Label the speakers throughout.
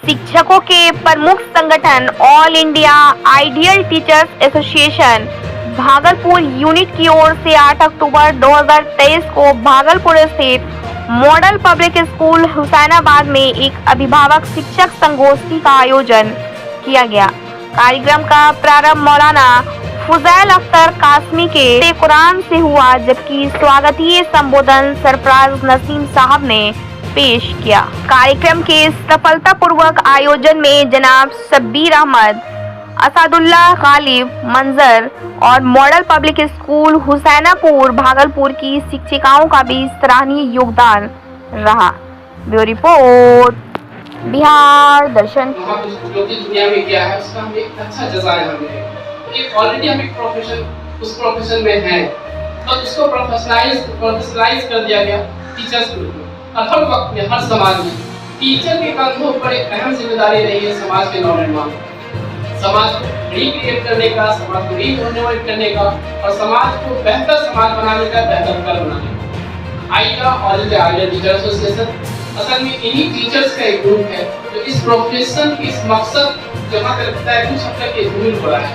Speaker 1: शिक्षकों के प्रमुख संगठन all India ideal teachers association Bhagalpur unit की ओर से 8 अक्टूबर 2023 को भागलपुर स्थित मॉडल पब्लिक स्कूल हुसैनाबाद में एक अभिभावक शिक्षक संगोष्ठी का आयोजन किया गया। कार्यक्रम का प्रारंभ मौलाना फुजैल अख्तर कासमी के कुरान से हुआ, जबकि स्वागतीय संबोधन सरफराज नसीम साहब ने पेश किया। कार्यक्रम के सफलतापूर्वक आयोजन में जनाब शब्बीर अहमद, असदुल्लाह गालिब मंजर और मॉडल पब्लिक स्कूल हुसैनापुर भागलपुर की शिक्षिकाओं का भी सराहनीय योगदान रहा। ब्यूरो रिपोर्ट, बिहार दर्शन।
Speaker 2: जो कि दुनिया में क्या है उसका हम एक अच्छा जज़ाया हमें कि ऑलरेडी हम एक उस प्रोफेशन में हैं और उसको प्रोफेशनलाइज कर दिया गया टीचर्स के रूप में। और हर वक्त में हर समाज में टीचर के कंधों पर एक अहम जिम्मेदारी रही है समाज के नवनिर्माण, समाज को रिक्रिएट करने का, समाज को रिनोवेट करने का और समाज को बेहतर समाज बनाने का, बेहतर कर बनाने का। आईडा all India ideal teacher association असल में इन्हीं टीचर्स का एक ग्रुप है जो इस प्रोफेशन की इस मकसद जहाँ तक लगता है कुछ हद तक ये धूमिल हो रहा है।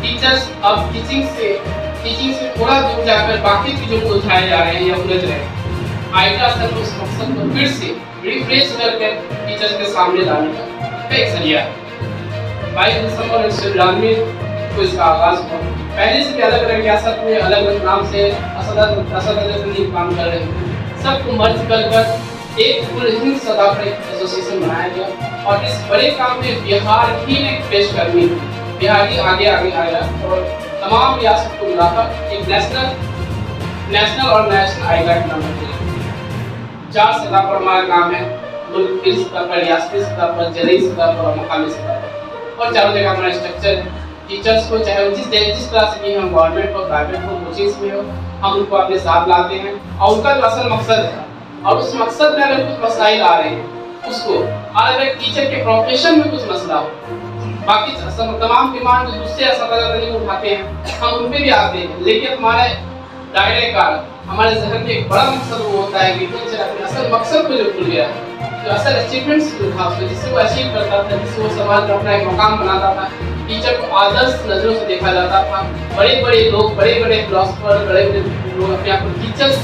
Speaker 2: टीचर्स अब टीचिंग से थोड़ा दूर जाकर बाकी चीजों को उठाए जा रहे हैं या उलझ रहे हैं। आइडा असल में उस मकसद को फिर से रिफ्रेश करके टीचर्स के सामने लाने का एक जरिया है। 22 दिसंबर 1992 को इसका आगाज हुआ। पहले से भी अलग अलग रियासत में अलग अलग नाम से असद काम कर रहे हैं। सबको मर्ज कर एक कुल हिंद सतह पर एसोसिएशन बनाया गया और इस बड़े काम में बिहार ही ने पेश करनी थी। बिहार ही आगे आया और तमाम रियासत को मिलाकर एक नेशनल और नेशनल आइडा का नाम दिया। 4 सतह पर हमारा काम है, मुल्क की सतह पर, रियासती सतह पर, जिले सतह पर और मुकामी सतह पर। और चारों जगह हमारा स्ट्रक्चर है। टीचर्स को चाहे जिस तरह से भी हम गवर्नमेंट हो, प्राइवेट हो, कोचिंग्स में हो, हम उनको अपने साथ लाते हैं और उनका जो असल मकसद है और उस मकसद में अगर कुछ मसाइल आ रहे हैं उसको, और अगर टीचर के प्रोफेशन में कुछ मसला हो, बाकी तमाम डिमांड जो दूसरे असद उठाते हैं हम उन पे भी आते हैं, लेकिन हमारे दायरे का हमारे जहन में एक बड़ा मकसद वो होता है कि टीचर अपने असल मकसद को जो भूल गया, जो असल अचीवमेंट्स जो था जिससे वो अचीव करता था, जिससे वो समाज में अपना एक मुकाम बनाता था। टीचर को आदर्श नजरों से देखा जाता था। बड़े बड़े लोग, बड़े बड़े फिलोसफर, बड़े बड़े लोग अपने आप को टीचर्स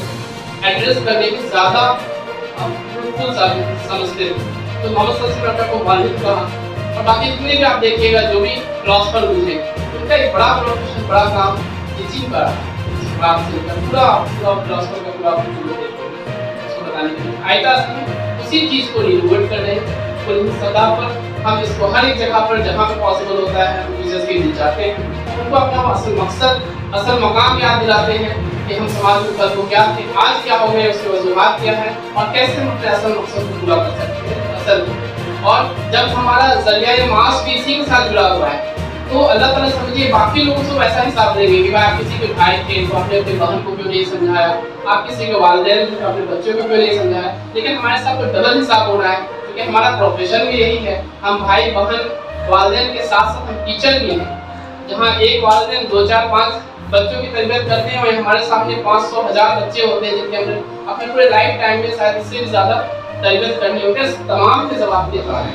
Speaker 2: एड्रेस करने की ज़्यादा फ्रूटफुल समझते थे। तो मोहम्मद सल्लल्लाहु अलैहि वसल्लम को वालिद कहा और बाकी जितने भी आप देखिएगा जो भी फिलोसफर हुए उनका एक बड़ा प्रोफेशन, बड़ा काम टीचिंग का पूरा फिलोसफर का पूरा उसको बताने के लिए आइडा उसी चीज को रिनोवेट कर रहे हैं। पूरी सतह पर हम इसको हर एक जगह पर जहाँ पे पॉसिबल होता है हम टीचर्स के लिए जाते हैं, उनको अपना असल मकसद, असल मकाम याद दिलाते हैं कि हम समाज में कल को क्या थे, आज क्या हो गए, उसकी वजूहात क्या है और कैसे हम अपने असल मकसद को पूरा कर सकते हैं असल में। और जब हमारा जरिया मास भी इसी के साथ जुड़ा हुआ है तो अल्लाह ताला समझिए बाकी लोगों से वैसा हिसाब देंगे कि भाई आप किसी के भाई थे तो अपने बहन को क्यों नहीं समझाया, आप किसी के वालिदैन थे तो अपने बच्चों को क्यों नहीं समझाया। लेकिन हमारे साथ तो डबल हिसाब हो रहा है क्योंकि हमारा प्रोफेशन भी यही है। हम भाई बहन वालिदैन के साथ साथ हम टीचर भी हैं। जहाँ एक वालिदैन 2 4 5 बच्चों की तरबियत करते हैं वहीं हमारे सामने 500 1000 बच्चे होते हैं जिनके हमने अपने पूरे लाइफ टाइम में शायद इससे भी ज़्यादा तरबियत करनी होती है। तमाम के जवाब देता है।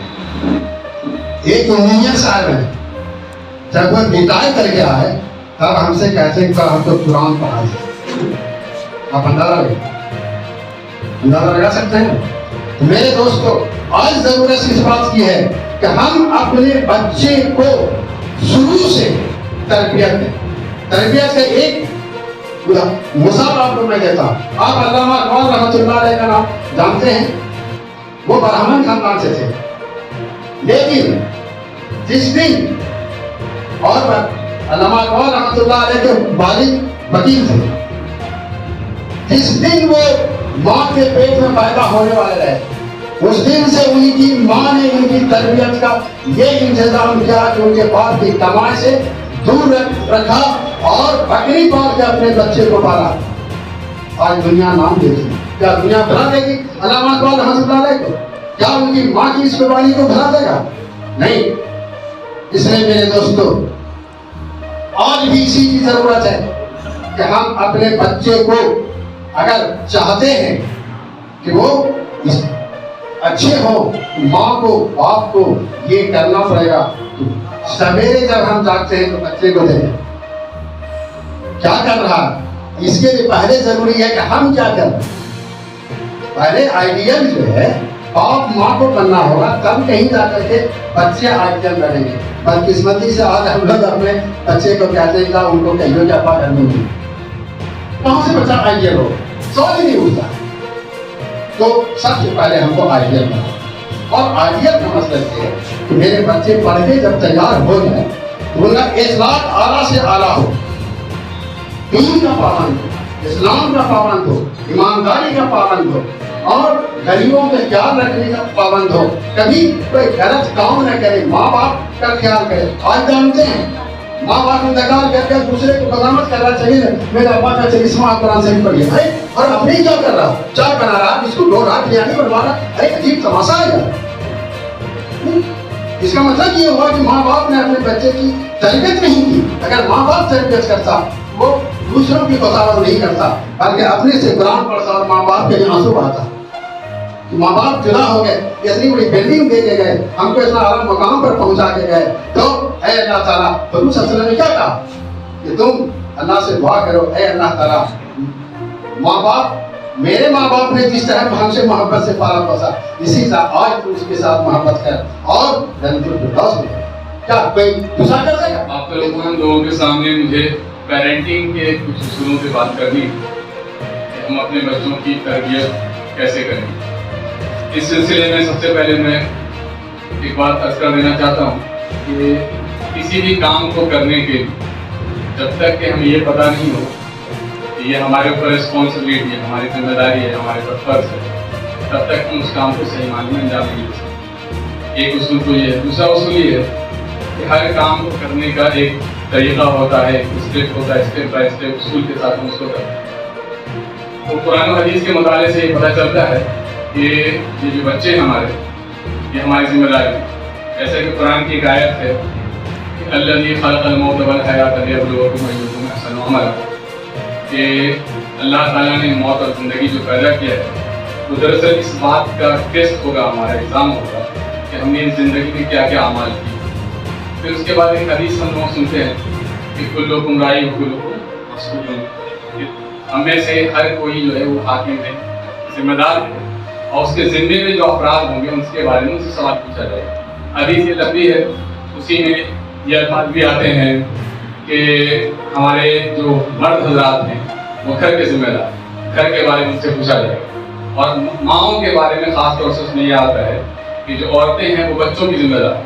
Speaker 3: एक इंजीनियर साहब है, जब वो रिटायर करके आए तब हमसे कहते हैं हम तो कुरान पढ़ा सकते। आप अंदाजा लगा सकते हैं। तो मेरे दोस्तों, आज जरूरत इस बात की है कि हम अपने बच्चे को शुरू से तरबियत दें। तरबियत का एक मिसाल आपको मैं देता हूँ। आप अल्लामा इकबाल रहमतुल्लाह अलैह का नाम जानते हैं। वो ब्राह्मण खानदान से थे, लेकिन जिस दिन और अल्लामा इकबाल रहमतुल्लाह अलैह के वालिद वकील थे, जिस दिन वो माँ के पेट में पैदा होने वाले रहे उस दिन से उनकी माँ ने उनकी तरबियत का ये इंतजाम किया कि उनके बाप की कमाई से दूर रखा और बकरी पाल के अपने बच्चे को पाला। आज दुनिया नाम देती, क्या दुनिया भुला देगी अल्लामा इकबाल रहमतुल्लाह अलैह को? क्या उनकी माँ की इस कुर्बानी को भुला देगा? नहीं। इसलिए मेरे दोस्तों, आज भी इसी की जरूरत है कि हम अपने बच्चे को अगर चाहते हैं कि वो अच्छे हो, माँ को बाप को ये करना पड़ेगा। सवेरे जब हम जागते हैं तो बच्चे को देखें क्या कर रहा है, इसके लिए पहले जरूरी है कि हम क्या करें। पहले आइडियल जो है बाप माँ को बनना होगा, तब कहीं जाकर के बच्चे आइडियल बनेंगे। बदकिस्मती से आज हम लोग अपने बच्चे को कहते हैं उनको कहियो क्या पा करने की, कहाँ से बच्चा आइडियल हो, सवाल ही नहीं उठता। तो सबसे पहले हमको आइडियल बना, और आइडियल का मतलब ये है कि मेरे बच्चे पढ़ के जब तैयार हो जाए तो उनका इस्लाम आला से आला हो, दीन का पाबंद हो, इस्लाम का पाबंद हो, ईमानदारी का पाबंद हो, और गरीबों का ख्याल रखने का पाबंद हो, कभी कोई गलत काम न करे, माँ बाप का ख्याल करे। आज जानते हैं माँ बाप इंतकाल करके दूसरे को बदनामत कर रहा, चाहिए मेरा अब्बा का चलिस्मा कुरान शरीफ पढ़िए, अरे और अपने क्या कर रहा, चाय बना रहा, इसको 2 रात बिरयानी बनवा रहा, अरे अजीब तमाशा है। इसका मतलब ये हुआ कि माँ बाप ने अपने बच्चे की तरबियत नहीं की। अगर माँ बाप तरबियत करता, वो दूसरों की बगावत नहीं करता, बल्कि अपने से कुरान पढ़ता और माँ बाप के आंसू बहाता। माँ बाप जुदा हो गए, इतनी बड़ी बिल्डिंग दे के गए, हमको इतना आला मकाम पर पहुंचा के गए, तो ऐ अल्लाह ताला, हुजूर सल्लल्लाहु अलैहि वसल्लम ने क्या कहा कि तुम अल्लाह से दुआ करो, ऐ अल्लाह ताला माँ बाप, मेरे माँ बाप ने जिस तरह हमसे मोहब्बत से पाला पोसा, इसी तरह आज तू उसके साथ मोहब्बत कर और जन्नतुल फिरदौस में। क्या कोई दूसरा कर देगा?
Speaker 4: आप लोगों के सामने मुझे पेरेंटिंग के कुछ उसूलों पे बात करनी है कि हम अपने बच्चों की तरबियत कैसे करें। इस सिलसिले में सबसे पहले मैं एक बात अर्ज कर देना चाहता हूँ कि किसी भी काम को करने के लिए जब तक कि हमें ये पता नहीं हो कि ये हमारे ऊपर रिस्पॉन्सिबिलिटी है, हमारी जिम्मेदारी है, हमारे ऊपर फर्ज है, तब तक हम उस काम को सही मायने में अंजाम नहीं दे सकते। एक उसूल तो ये है। दूसरा उसूल ये है कि हर काम को करने का एक तरीका होता है, एक स्टेप होता है, स्टेप बाय स्टेप उसूल के साथ हम उसको करते हैं। तो कुरान और हदीस के मुताले से ये पता चलता है कि ये जो बच्चे हैं हमारे, ये हमारी जिम्मेदारी है। जैसे कि कुरान की एक आयत है कि अल्लज़ी खलक़ल मौत वल हयात लियब्लुवकुम अय्युकुम अहसनु अमला, कि अल्लाह ताला ने मौत और ज़िंदगी जो पैदा किया है वो दरअसल इस बात का टेस्ट होगा, हमारा एग्ज़ाम होगा कि हमने इस ज़िंदगी में क्या क्या अमाल किए। फिर उसके बाद एक हदीस हम लोग सुनते हैं कि कुल्लुकुम राई व कुल्लुकुम मस्ऊलुन, हम में से हर कोई जो है वो हाकिम है, जिम्मेदार है, और उसके जिम्मे में जो अपराध होंगे उसके बारे में उनसे सवाल पूछा जाएगा। हदीस ये लंबी है, उसी में ये अल्फाज भी आते हैं कि हमारे जो मर्द हजरात हैं वो घर के जिम्मेदार, घर के बारे में उनसे पूछा जाएगा, और माओं के बारे में ख़ास तौर से उसमें यह आता है कि जो औरतें हैं वो बच्चों की जिम्मेदार,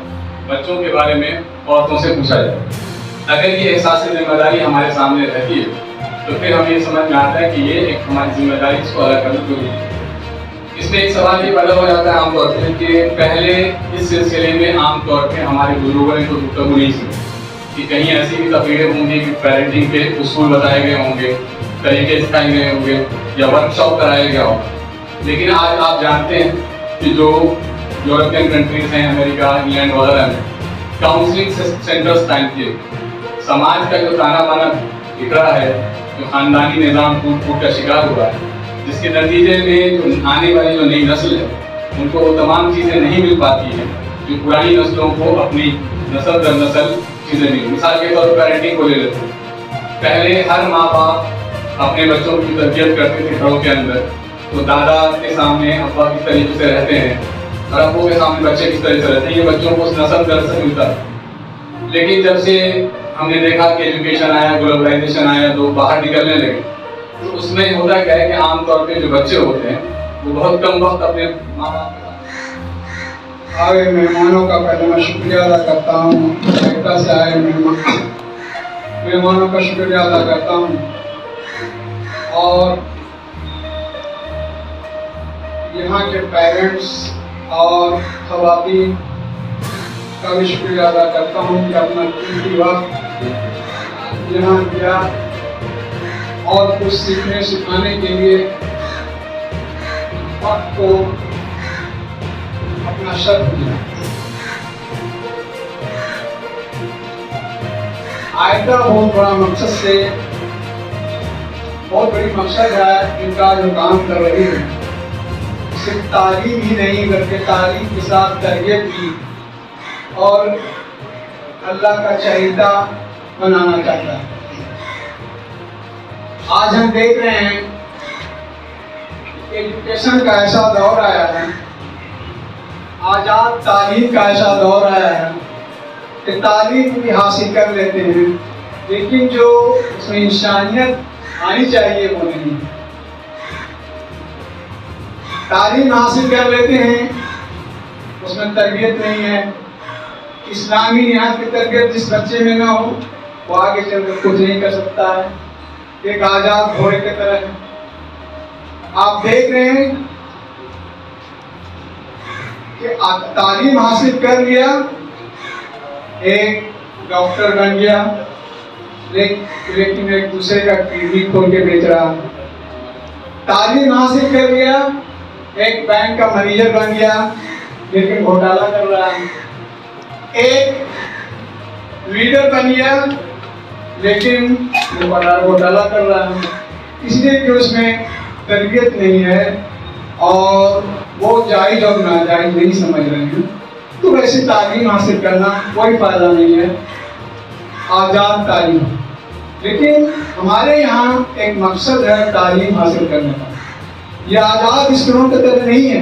Speaker 4: बच्चों के बारे में औरतों से पूछा जाएगा। अगर ये एहसास जिम्मेदारी हमारे सामने रहती है तो फिर हमें ये समझ में आता है कि ये एक हमारी जिम्मेदारी, इसको अदा करना जरूरी है। इसमें एक सवाल ये पैदा हो जाता है आमतौर पर कि पहले इस सिलसिले में आमतौर पर हमारे बुजुर्गों ने तो गुफ्तगू नहीं सुनी कि कहीं ऐसी भी तकरीरें होंगी कि पेरेंटिंग के उसूल बताए गए होंगे, तरीके सिखाए गए होंगे या वर्कशॉप कराया गया होगा। लेकिन आज आप जानते हैं कि जो यूरोपियन कंट्रीज हैं, अमेरिका, इंग्लैंड वगैरह में काउंसलिंग सेंटर्स कायम किए। समाज का जो ताना बाना बिखरा है, जो खानदानी निज़ाम टूट फूट का शिकार हुआ है, जिसके नतीजे में जो आने वाली जो नई नस्ल है उनको वो तमाम चीज़ें नहीं मिल पाती हैं जो पुरानी नस्लों को अपनी नस्ल दर नस्ल चीज़ें मिली। मिसाल के तौर पर पेरेंटिंग को ले लेते हैं। पहले हर माँ बाप अपने बच्चों की तरबियत करते थे घरों के अंदर, तो दादा के सामने अब्बा किस तरीके से रहते हैं और अब्बू के सामने बच्चे किस तरह से रहते हैं, ये बच्चों को उस नस्ल दर से मिलता है। लेकिन जब से हमने देखा कि एजुकेशन आया, ग्लोबलाइजेशन आया, तो बाहर निकलने लगे, तो उसमें होता क्या है कि आमतौर पे जो बच्चे होते हैं वो बहुत कम वक्त अपने माँ बाप के साथ।
Speaker 5: आए मेहमानों का पहले मैं शुक्रिया अदा करता हूँ, अमेरिका से आए मेहमानों का शुक्रिया अदा करता हूँ, और यहाँ के पेरेंट्स और ख़वातीन का भी शुक्रिया अदा करता हूँ कि अपना कीमती वक्त यहाँ दिया और कुछ सीखने सिखाने के लिए वक्त को अपना शर्त दिया। आयता बहुत बड़ा मकसद से, बहुत बड़ी मकसद है इनका जो काम कर रही है। صرف تعلیم ہی نہیں بلکہ تعلیم کے ساتھ تربیت بھی اور اللہ کا چہیتا بنانا چاہتا ہے۔ آج ہم دیکھ رہے ہیں ایجوکیشن کا ایسا دور آیا ہے، آزاد تعلیم کا ایسا دور آیا ہے کہ تعلیم بھی حاصل کر لیتے ہیں لیکن جو اس میں انسانیت آنی چاہیے وہ نہیں۔ تعلیم حاصل کر لیتے ہیں اس میں تربیت نہیں ہے، اسلامی نہاد کی تربیت جس بچے میں نہ ہو وہ آگے چل کر کچھ نہیں کر سکتا ہے، ایک آزاد گھوڑے کی طرح ہے۔ آپ دیکھ رہے ہیں کہ تعلیم حاصل کر لیا، ایک ڈاکٹر بن گیا لیکن ایک دوسرے کا کلینک کھول کے بیچ رہا۔ تعلیم حاصل کر لیا، ایک بینک کا مینیجر بن گیا لیکن گھوٹالہ کر رہا ہے۔ ایک لیڈر بن گیا لیکن گھوٹالہ کر رہا ہے، اس لیے کہ اس میں تربیت نہیں ہے اور وہ جائز اور ناجائز نہیں سمجھ رہے ہیں۔ تو ویسے تعلیم حاصل کرنا کوئی فائدہ نہیں ہے، آزاد تعلیم۔ لیکن ہمارے یہاں ایک مقصد ہے تعلیم حاصل کرنے کا، یہ آزاد اسکولوں کی طرح نہیں ہے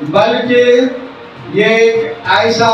Speaker 5: بلکہ یہ ایک ایسا